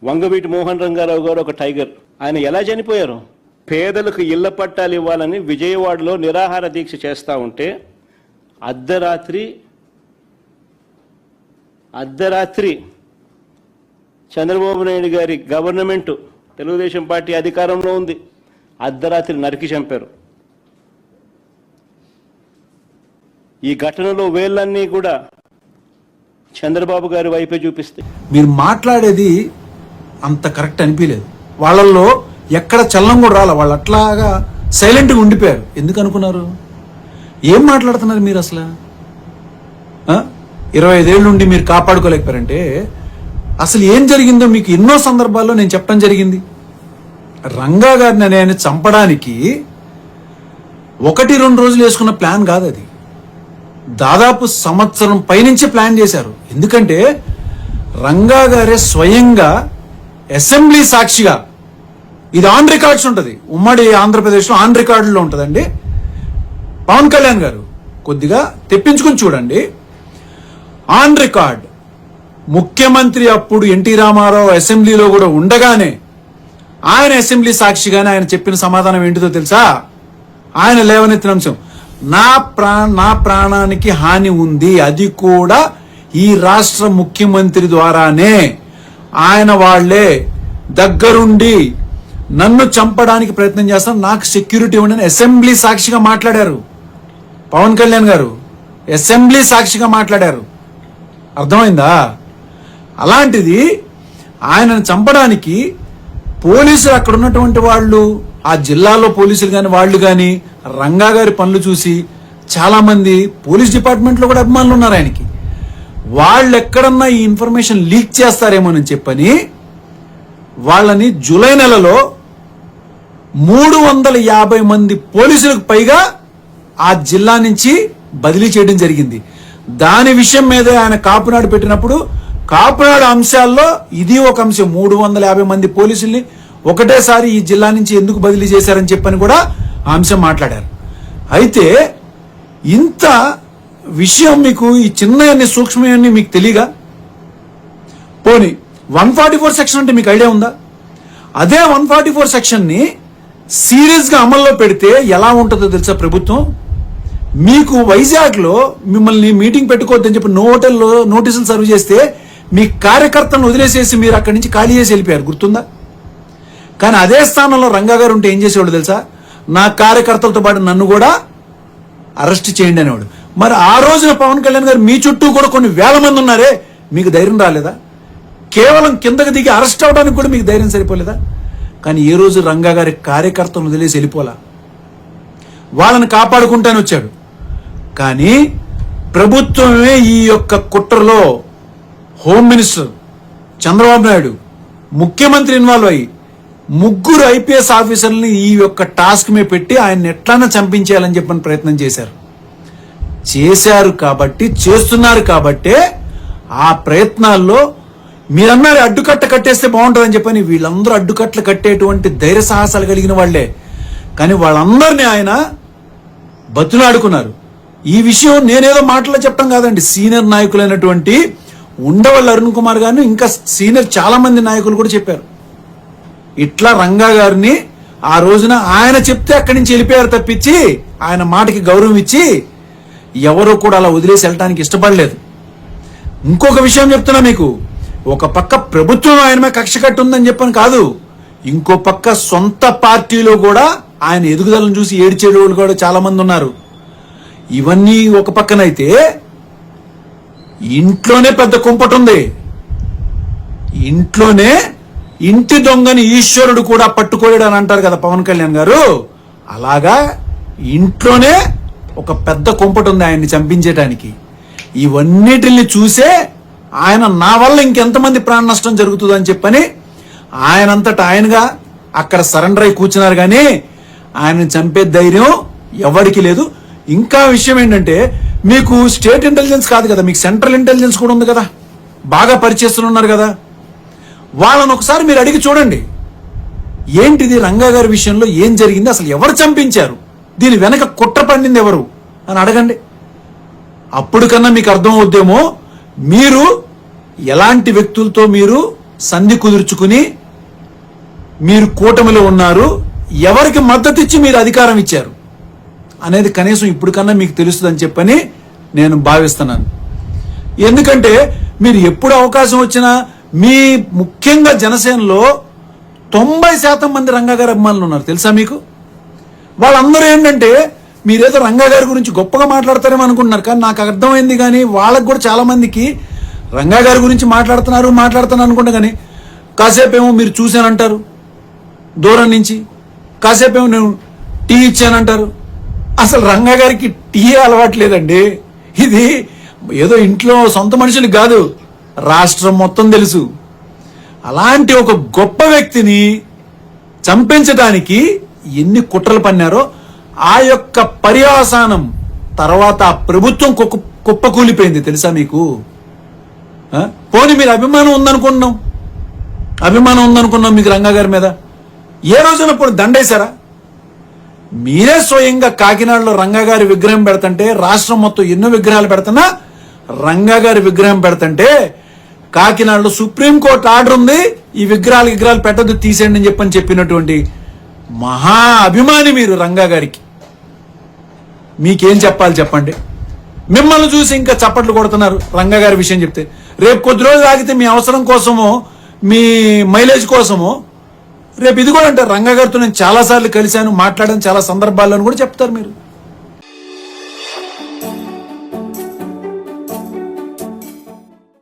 వంగవీటి మోహన్ రంగారావు గారు ఒక టైగర్. ఆయన ఎలా చనిపోయారు? పేదలకు ఇళ్ల పట్టాలు ఇవ్వాలని విజయవాడలో నిరాహార దీక్ష చేస్తూ ఉంటే అర్ధరాత్రి చంద్రబాబు నాయుడు గారి గవర్నమెంట్, తెలుగుదేశం పార్టీ అధికారంలో ఉంది, అర్ధరాత్రి నరికి చంపారు. ఈ ఘటనలో వేళ్ళన్నీ కూడా చంద్రబాబు గారి వైపే చూపిస్తాయి. మీరు మాట్లాడేది అంత కరెక్ట్ అనిపించలేదు. వాళ్ళల్లో ఎక్కడ చల్లం కూడా రాల. వాళ్ళు అట్లాగా సైలెంట్గా ఉండిపోయారు. ఎందుకు అనుకున్నారు? ఏం మాట్లాడుతున్నారు మీరు అసలు? 25 ఏళ్ళ నుండి మీరు కాపాడుకోలేకపోయారంటే అసలు ఏం జరిగిందో మీకు ఎన్నో సందర్భాల్లో నేను చెప్పడం జరిగింది. రంగా గారిని నేను చంపడానికి 1-2 రోజులు వేసుకున్న ప్లాన్ కాదు అది. దాదాపు సంవత్సరం పైనుంచి ప్లాన్ చేశారు. ఎందుకంటే రంగా గారే స్వయంగా అసెంబ్లీ సాక్షిగా, ఇది ఆన్ రికార్డ్స్ ఉంటుంది, ఉమ్మడి ఆంధ్రప్రదేశ్లో ఆన్ రికార్డులో ఉంటుందండి. పవన్ కళ్యాణ్ గారు కొద్దిగా తెప్పించుకుని చూడండి. ఆన్ రికార్డ్ ముఖ్యమంత్రి అప్పుడు ఎన్టీ రామారావు అసెంబ్లీలో కూడా ఉండగానే ఆయన అసెంబ్లీ సాక్షిగానే ఆయన చెప్పిన సమాధానం ఏంటిదో తెలుసా? ఆయన లేవనెత్తిన అంశం, నా ప్రాణానికి హాని ఉంది, అది కూడా ఈ రాష్ట్ర ముఖ్యమంత్రి ద్వారానే, ఆయన వాళ్లే దగ్గరుండి నన్ను చంపడానికి ప్రయత్నం చేస్తాను, నాకు సెక్యూరిటీ ఉండని అసెంబ్లీ సాక్షిగా మాట్లాడారు. పవన్ కళ్యాణ్ గారు అసెంబ్లీ సాక్షిగా మాట్లాడారు. అర్థమైందా? అలాంటిది ఆయనను చంపడానికి పోలీసులు, అక్కడ ఉన్నటువంటి వాళ్ళు, ఆ జిల్లాలో పోలీసులు కానీ వాళ్ళు కానీ రంగా గారి పనులు చూసి చాలా మంది పోలీస్ డిపార్ట్మెంట్ లో కూడా అభిమానులు ఉన్నారు ఆయనకి. వాళ్ళు ఎక్కడన్నా ఈ ఇన్ఫర్మేషన్ లీక్ చేస్తారేమోనని చెప్పని వాళ్ళని జూలై నెలలో 350 మంది పోలీసులకు పైగా ఆ జిల్లా నుంచి బదిలీ చేయడం జరిగింది. దాని విషయం మీద ఆయన కాపునాడు పెట్టినప్పుడు కాపునాడు అంశాల్లో ఇది ఒక అంశం. 350 మంది పోలీసుల్ని ఒకటేసారి ఈ జిల్లా నుంచి ఎందుకు బదిలీ చేశారని చెప్పని కూడా ఆ అంశం మాట్లాడారు. అయితే ఇంత విషయం మీకు, ఈ చిన్న సూక్ష్మన్నీ మీకు తెలియగా? పోనీ 144 సెక్షన్ అంటే మీకు ఐడియా ఉందా? అదే 144 సెక్షన్ ని సీరియస్ గా అమల్లో పెడితే ఎలా ఉంటుందో తెలుసా ప్రభుత్వం? మీకు వైజాగ్ లో మిమ్మల్ని మీటింగ్ పెట్టుకోవద్దని చెప్పి హోటల్లో నోటీసులు సర్వ్ చేస్తే మీ కార్యకర్తలను వదిలేసేసి మీరు అక్కడి నుంచి ఖాళీ చేసి వెళ్ళిపోయారు, గుర్తుందా? కానీ అదే స్థానంలో రంగా గారు ఉంటే ఏం చేసేవాడు తెలుసా? నా కార్యకర్తలతో పాటు నన్ను కూడా అరెస్ట్ చేయండి అనేవాడు. మరి ఆ రోజున పవన్ కళ్యాణ్ గారు మీ చుట్టూ కూడా కొన్ని వేల మంది ఉన్నారే, మీకు ధైర్యం రాలేదా? కేవలం కిందకి దిగి అరెస్ట్ అవడానికి కూడా మీకు ధైర్యం సరిపోలేదా? కానీ ఏ రోజు రంగా గారి కార్యకర్తలను వదిలేసి వెళ్ళిపోలా, వాళ్ళని కాపాడుకుంటానే వచ్చాడు. కానీ ప్రభుత్వమే ఈ యొక్క కుట్రలో హోమ్ మినిస్టర్ చంద్రబాబు నాయుడు, ముఖ్యమంత్రి ఇన్వాల్వ్ అయ్యి 3 ఐపీఎస్ ఆఫీసర్లని ఈ యొక్క టాస్క్ మీద పెట్టి ఆయన ఎట్లన్నా చంపించేయాలని చెప్పని ప్రయత్నం చేశారు కాబట్టి, చేస్తున్నారు కాబట్టే ఆ ప్రయత్నాల్లో మీరన్నారు అడ్డుకట్ట కట్టేస్తే బాగుంటుందని చెప్పని వీళ్ళందరూ అడ్డుకట్టలు కట్టేటువంటి ధైర్య సాహసాలు కలిగిన వాళ్లే. కానీ వాళ్ళందరినీ ఆయన బతులాడుకున్నారు. ఈ విషయం నేనేదో మాటలో చెప్పడం కాదండి, సీనియర్ నాయకులైనటువంటి ఉండవల్లి అరుణ్ కుమార్ గారిని, ఇంకా సీనియర్ చాలా మంది నాయకులు కూడా చెప్పారు. ఇట్లా రంగా గారిని ఆ రోజున ఆయన చెప్తే అక్కడి నుంచి వెళ్ళిపోయారు తప్పించి ఆయన మాటకి గౌరవం ఇచ్చి ఎవరో కూడా అలా వదిలేసి వెళ్ళటానికి ఇష్టపడలేదు. ఇంకొక విషయం చెప్తున్నా మీకు, ఒక పక్క ప్రభుత్వం ఆయన మీద కక్ష కట్టుందని చెప్పని కాదు, ఇంకో పక్క సొంత పార్టీలో కూడా ఆయన ఎదుగుదలను చూసి ఏడ్చేడు వాళ్ళు కూడా చాలా మంది ఉన్నారు. ఇవన్నీ ఒక పక్కనైతే ఇంట్లోనే పెద్ద కుంపటుంది. ఇంట్లోనే ఇంటి దొంగని ఈశ్వరుడు కూడా పట్టుకోలేడు అని అంటారు కదా పవన్ కళ్యాణ్ గారు. అలాగా ఇంట్లోనే ఒక పెద్ద కుంపటి ఉంది ఆయన్ని చంపించేటానికి. ఇవన్నిటిని చూసే ఆయన నా వల్ల ఇంకెంతమంది ప్రాణ నష్టం జరుగుతుందని చెప్పని ఆయనంతటా ఆయనగా అక్కడ సరెండర్ అయి కూర్చున్నారు. కానీ ఆయన చంపే ధైర్యం ఎవరికి లేదు. ఇంకా విషయం ఏంటంటే, మీకు స్టేట్ ఇంటెలిజెన్స్ కాదు కదా, మీకు సెంట్రల్ ఇంటెలిజెన్స్ కూడా ఉంది కదా, బాగా పరిచేస్తున్నారు కదా. వాళ్ళని ఒకసారి మీరు అడిగి చూడండి, ఏంటిది రంగా గారి విషయంలో ఏం జరిగింది, అసలు ఎవరు చంపించారు, దీని వెనక కుట్ర పండింది ఎవరు అని అడగండి. అప్పుడు కన్నా మీకు అర్థం అవుద్దేమో మీరు ఎలాంటి వ్యక్తులతో మీరు సంధి కుదుర్చుకుని మీరు కూటమిలో ఉన్నారు, ఎవరికి మద్దతు ఇచ్చి మీరు అధికారం ఇచ్చారు అనేది కనీసం ఇప్పటికన్నా మీకు తెలుస్తుందని చెప్పని నేను భావిస్తున్నాను. ఎందుకంటే మీరు ఎప్పుడు అవకాశం వచ్చినా మీ ముఖ్యంగా జనసేనలో 90% మంది రంగా గారి అభిమానులు ఉన్నారు తెలుసా మీకు. వాళ్ళందరూ ఏంటంటే మీరేదో రంగా గారి గురించి గొప్పగా మాట్లాడతారేమో అనుకుంటున్నారు, కానీ నాకు అర్థమైంది. కానీ వాళ్ళకు కూడా చాలా మందికి రంగా గారి గురించి మాట్లాడుతున్నారు అనుకుంటా, కానీ కాసేపు ఏమో మీరు చూశానంటారు దూరం నుంచి, కాసేపు ఏమో నేను టీ ఇచ్చానంటారు. అసలు రంగా గారికి టీ అలవాట్లేదండి. ఇది ఏదో ఇంట్లో సొంత మనుషులు కాదు, రాష్ట్రం మొత్తం తెలుసు. అలాంటి ఒక గొప్ప వ్యక్తిని చంపించడానికి ఎన్ని కుట్రలు పన్నారో ఆ యొక్క పర్యవసానం తర్వాత ఆ ప్రభుత్వం కుప్పకూలిపోయింది తెలుసా మీకు. పోనీ మీరు అభిమానం ఉందనుకున్నాం మీకు రంగా గారి మీద. ఏ రోజున పోనీ దండేశారా? మీరే స్వయంగా కాకినాడలో రంగా గారి విగ్రహం పెడతంటే, రాష్ట్రం మొత్తం ఎన్నో విగ్రహాలు పెడుతున్నా రంగా గారి విగ్రహం పెడతంటే కాకినాడలో సుప్రీంకోర్టు ఆర్డర్ ఉంది, ఈ విగ్రహాలు పెట్టద్దు తీసేయండి అని చెప్పినటువంటి మహా అభిమాని మీరు రంగా గారికి. మీకేం చెప్పాలి చెప్పండి? మిమ్మల్ని చూసి ఇంకా చప్పట్లు కొడుతున్నారు రంగా గారి విషయం చెప్తే. రేపు కొద్ది రోజులు ఆగితే మీ అవసరం కోసమో మీ మైలేజ్ కోసమో రేపు ఇది కూడా అంటారు, రంగా గారితో నేను చాలాసార్లు కలిశాను, మాట్లాడాను చాలా సందర్భాల్లో కూడా చెప్తారు మీరు.